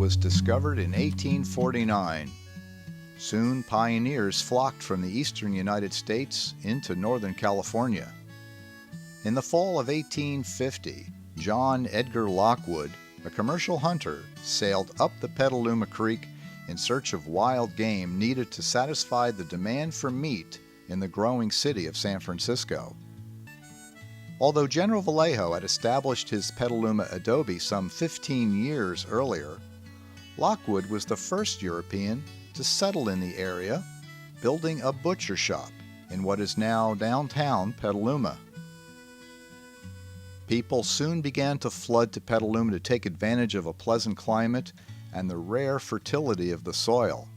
was discovered in 1849. Soon, pioneers flocked from the eastern United States into Northern California. In the fall of 1850, John Edgar Lockwood, a commercial hunter, sailed up the Petaluma Creek in search of wild game needed to satisfy the demand for meat in the growing city of San Francisco. Although General Vallejo had established his Petaluma adobe some 15 years earlier, Lockwood was the first European to settle in the area, building a butcher shop in what is now downtown Petaluma. People soon began to flood to Petaluma to take advantage of a pleasant climate and the rare fertility of the soil.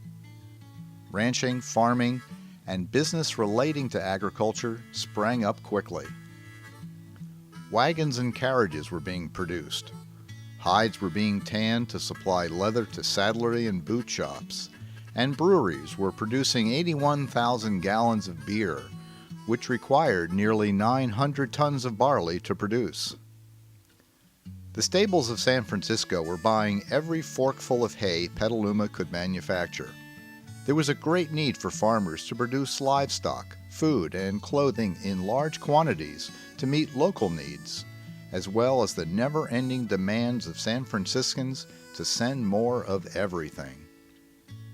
Ranching, farming, and business relating to agriculture sprang up quickly. Wagons and carriages were being produced. Hides were being tanned to supply leather to saddlery and boot shops, and breweries were producing 81,000 gallons of beer, which required nearly 900 tons of barley to produce. The stables of San Francisco were buying every forkful of hay Petaluma could manufacture. There was a great need for farmers to produce livestock, food, and clothing in large quantities to meet local needs, as well as the never-ending demands of San Franciscans to send more of everything.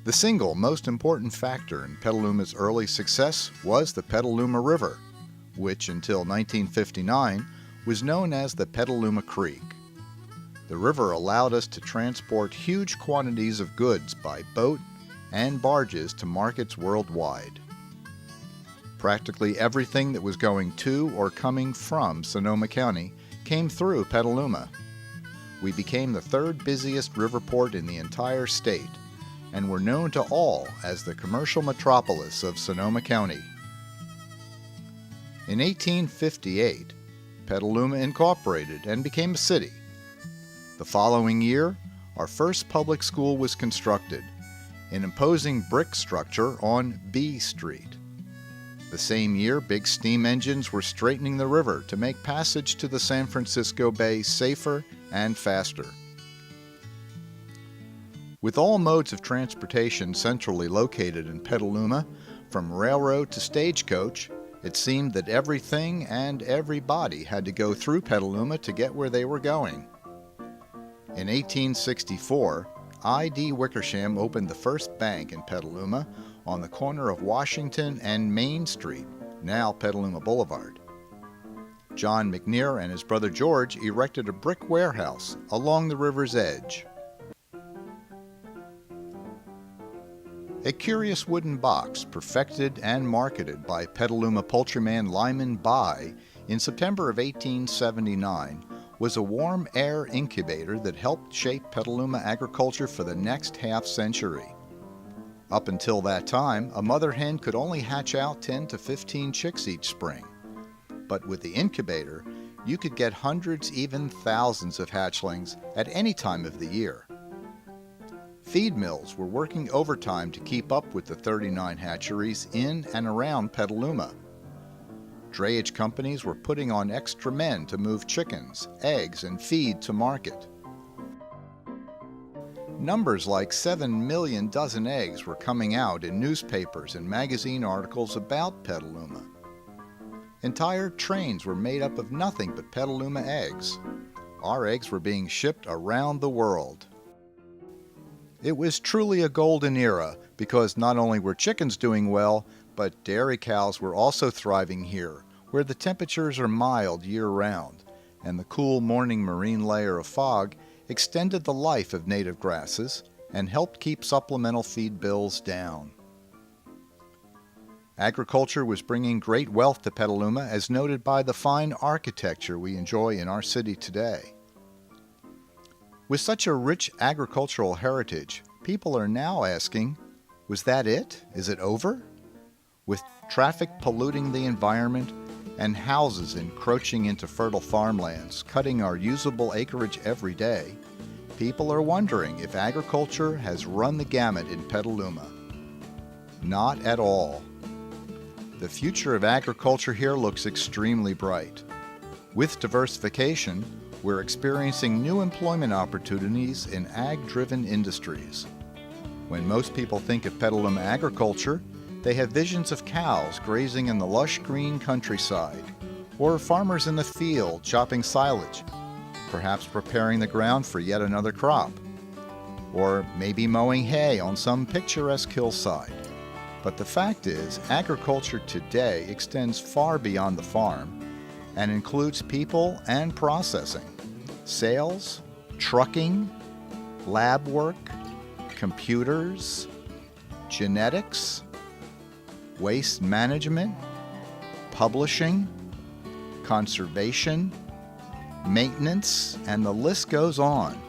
The single most important factor in Petaluma's early success was the Petaluma River, which until 1959 was known as the Petaluma Creek. The river allowed us to transport huge quantities of goods by boat and barges to markets worldwide. Practically everything that was going to or coming from Sonoma County came through Petaluma. We became the third busiest river port in the entire state and were known to all as the commercial metropolis of Sonoma County. In 1858, Petaluma incorporated and became a city. The following year, our first public school was constructed, an imposing brick structure on B Street. The same year, big steam engines were straightening the river to make passage to the San Francisco Bay safer and faster. With all modes of transportation centrally located in Petaluma, from railroad to stagecoach, it seemed that everything and everybody had to go through Petaluma to get where they were going. In 1864, I.D. Wickersham opened the first bank in Petaluma on the corner of Washington and Main Street, now Petaluma Boulevard. John McNear and his brother George erected a brick warehouse along the river's edge. A curious wooden box perfected and marketed by Petaluma poultryman Lyman By in September of 1879 was a warm air incubator that helped shape Petaluma agriculture for the next half-century. Up until that time, a mother hen could only hatch out 10 to 15 chicks each spring. But with the incubator, you could get hundreds, even thousands of hatchlings at any time of the year. Feed mills were working overtime to keep up with the 39 hatcheries in and around Petaluma. Drayage companies were putting on extra men to move chickens, eggs, and feed to market. Numbers like 7 million dozen eggs were coming out in newspapers and magazine articles about Petaluma. Entire trains were made up of nothing but Petaluma eggs. Our eggs were being shipped around the world. It was truly a golden era because not only were chickens doing well, but dairy cows were also thriving here, where the temperatures are mild year-round, and the cool morning marine layer of fog extended the life of native grasses and helped keep supplemental feed bills down. Agriculture was bringing great wealth to Petaluma, as noted by the fine architecture we enjoy in our city today. With such a rich agricultural heritage, people are now asking, was that it? Is it over? With traffic polluting the environment and houses encroaching into fertile farmlands, cutting our usable acreage every day, people are wondering if agriculture has run the gamut in Petaluma. Not at all. The future of agriculture here looks extremely bright. With diversification, we're experiencing new employment opportunities in ag-driven industries. When most people think of Petaluma agriculture, they have visions of cows grazing in the lush green countryside, or farmers in the field chopping silage, perhaps preparing the ground for yet another crop, or maybe mowing hay on some picturesque hillside. But the fact is, agriculture today extends far beyond the farm and includes people and processing, sales, trucking, lab work, computers, genetics, waste management, publishing, conservation, maintenance, and the list goes on.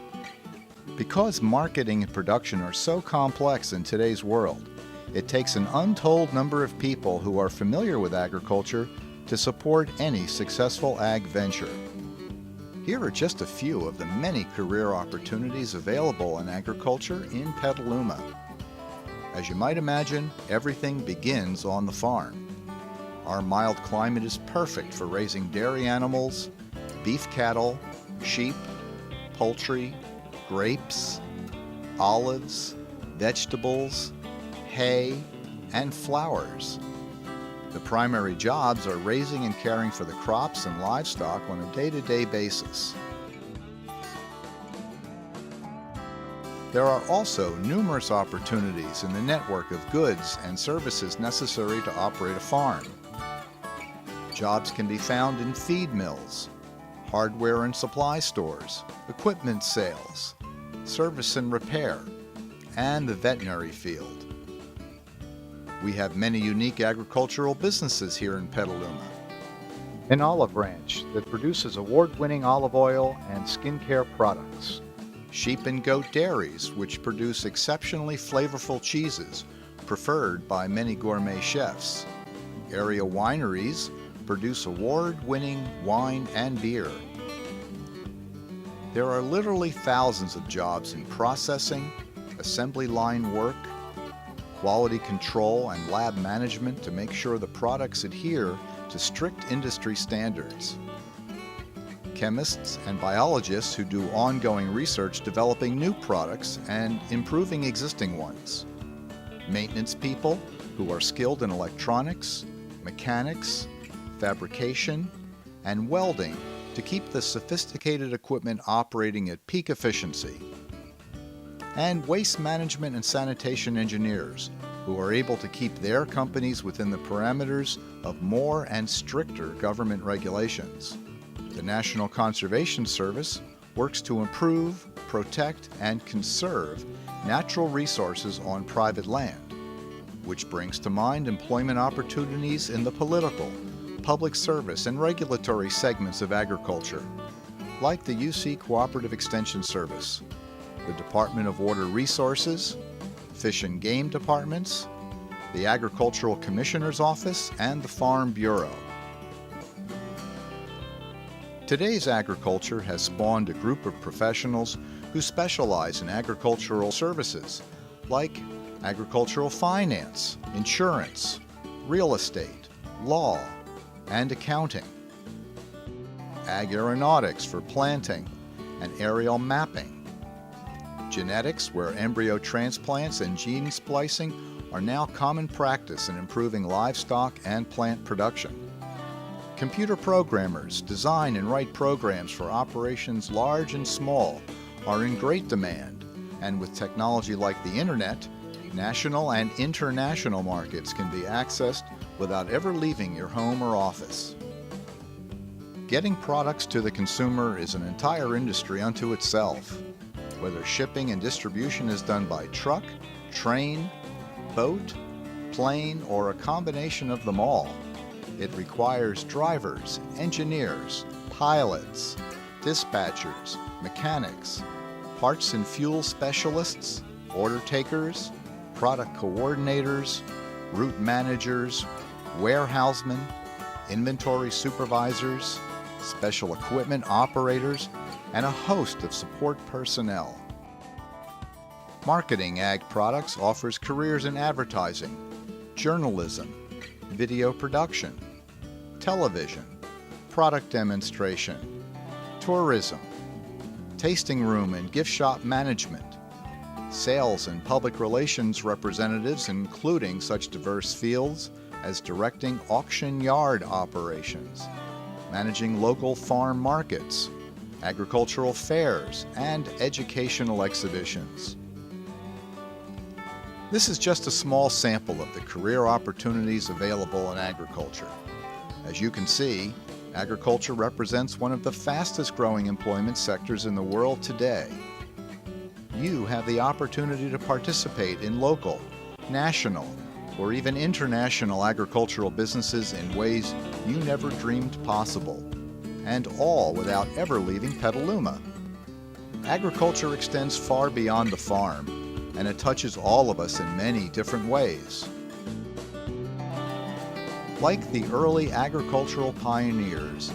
Because marketing and production are so complex in today's world, it takes an untold number of people who are familiar with agriculture to support any successful ag venture. Here are just a few of the many career opportunities available in agriculture in Petaluma. As you might imagine, everything begins on the farm. Our mild climate is perfect for raising dairy animals, beef cattle, sheep, poultry, grapes, olives, vegetables, hay, and flowers. The primary jobs are raising and caring for the crops and livestock on a day-to-day basis. There are also numerous opportunities in the network of goods and services necessary to operate a farm. Jobs can be found in feed mills, hardware and supply stores, equipment sales, service and repair, and the veterinary field. We have many unique agricultural businesses here in Petaluma. An olive ranch that produces award-winning olive oil and skincare products. Sheep and goat dairies, which produce exceptionally flavorful cheeses, preferred by many gourmet chefs. Area wineries produce award-winning wine and beer. There are literally thousands of jobs in processing, assembly line work, quality control, and lab management to make sure the products adhere to strict industry standards. Chemists and biologists who do ongoing research developing new products and improving existing ones. Maintenance people who are skilled in electronics, mechanics, fabrication, and welding to keep the sophisticated equipment operating at peak efficiency. And waste management and sanitation engineers who are able to keep their companies within the parameters of more and stricter government regulations. The National Conservation Service works to improve, protect, and conserve natural resources on private land, which brings to mind employment opportunities in the political, public service, and regulatory segments of agriculture, like the UC Cooperative Extension Service, the Department of Water Resources, Fish and Game Departments, the Agricultural Commissioner's Office, and the Farm Bureau. Today's agriculture has spawned a group of professionals who specialize in agricultural services, like agricultural finance, insurance, real estate, law, and accounting. Ag aeronautics for planting and aerial mapping. Genetics, where embryo transplants and gene splicing are now common practice in improving livestock and plant production. Computer programmers design and write programs for operations large and small are in great demand, and with technology like the Internet, national and international markets can be accessed without ever leaving your home or office. Getting products to the consumer is an entire industry unto itself. Whether shipping and distribution is done by truck, train, boat, plane, or a combination of them all, it requires drivers, engineers, pilots, dispatchers, mechanics, parts and fuel specialists, order takers, product coordinators, route managers, warehousemen, inventory supervisors, special equipment operators, and a host of support personnel. Marketing ag products offers careers in advertising, journalism, video production, television, product demonstration, tourism, tasting room and gift shop management, sales and public relations representatives including such diverse fields as directing auction yard operations, managing local farm markets, agricultural fairs, and educational exhibitions. This is just a small sample of the career opportunities available in agriculture. As you can see, agriculture represents one of the fastest growing employment sectors in the world today. You have the opportunity to participate in local, national, or even international agricultural businesses in ways you never dreamed possible, and all without ever leaving Petaluma. Agriculture extends far beyond the farm, and it touches all of us in many different ways. Like the early agricultural pioneers,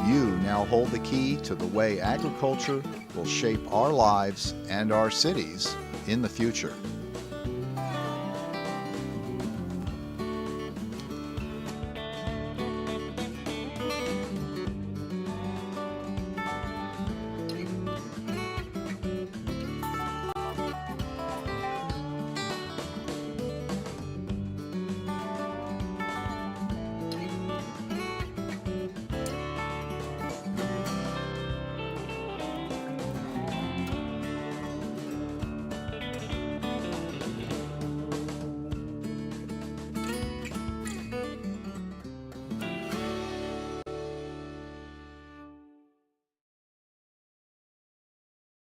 you now hold the key to the way agriculture will shape our lives and our cities in the future.